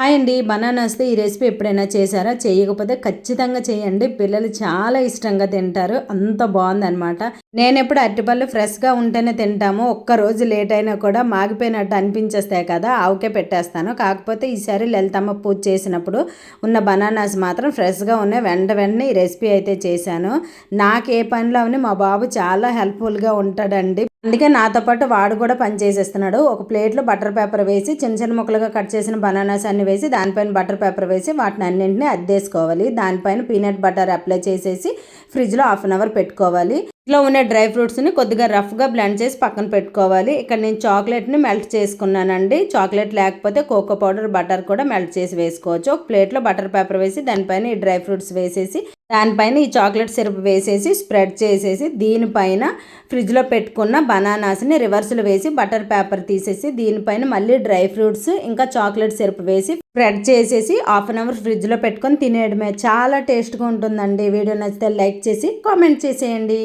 Hi అండి. బనానాస్‌తో ఈ recipe ఎప్పుడైనా చేశారా? చేయకపోతే ఖచ్చితంగా చేయండి. పిల్లలు చాలా ఇష్టంగా తింటారు. అంత బావుందనమాట. నేనెప్పుడు అరటిపళ్ళు ఫ్రెష్‌గా ఉంటేనే తింటాము. ఒక్కరోజు లేట్ అయినా కూడా మాగిపోయినట్టు అనిపించేస్తాయి కదా! ఆవకే పెట్టేస్తాను. కాకపోతే ఈసారి లలితమ్మ పూజ చేసినప్పుడు ఉన్న బనానాస్ మాత్రం ఫ్రెష్‌గా ఉన్నాయి. వెంటనే ఈ రెసిపీ అయితే చేశాను. నాకు ఏ పనిలో అవని మా బాబు చాలా హెల్ప్‌ఫుల్‌గా ఉంటాడండి. అందుకే నాతో పాటు వాడు కూడా పని చేసేస్తున్నాడు. ఒక ప్లేట్‌లో బటర్ పేపర్ వేసి చిన్న చిన్న ముక్కలుగా కట్ చేసిన బనానాస్ అన్ని వేసి దానిపైన బటర్ పేపర్ వేసి వాటిని అన్నింటిని అద్దేసుకోవాలి. దానిపైన పీనట్ బటర్ అప్లై చేసేసి ఫ్రిడ్జ్‌లో హాఫ్ అన్ అవర్ పెట్టుకోవాలి. ఇంట్లో ఉన్న డ్రై ఫ్రూట్స్ని కొద్దిగా రఫ్గా బ్లెండ్ చేసి పక్కన పెట్టుకోవాలి. ఇక్కడ నేను చాక్లెట్ని మెల్ట్ చేసుకున్నానండి. చాక్లెట్ లేకపోతే కోకో పౌడర్ బటర్ కూడా మెల్ట్ చేసి వేసుకోవచ్చు. ఒక ప్లేట్లో బటర్ పేపర్ వేసి దానిపైన ఈ డ్రై ఫ్రూట్స్ వేసేసి దానిపైన ఈ చాక్లెట్ సిరప్ వేసేసి స్ప్రెడ్ చేసేసి దీనిపైన ఫ్రిడ్జ్లో పెట్టుకున్న బనానాస్ని రివర్స్లో వేసి బటర్ పేపర్ తీసేసి దీనిపైన మళ్ళీ డ్రై ఫ్రూట్స్ ఇంకా చాక్లెట్ సిరప్ వేసి స్ప్రెడ్ చేసేసి హాఫ్ అన్ అవర్ ఫ్రిడ్జ్లో పెట్టుకొని తినేయడమే. చాలా టేస్ట్గా ఉంటుందండి. వీడియో నచ్చితే లైక్ చేసి కామెంట్ చేసేయండి.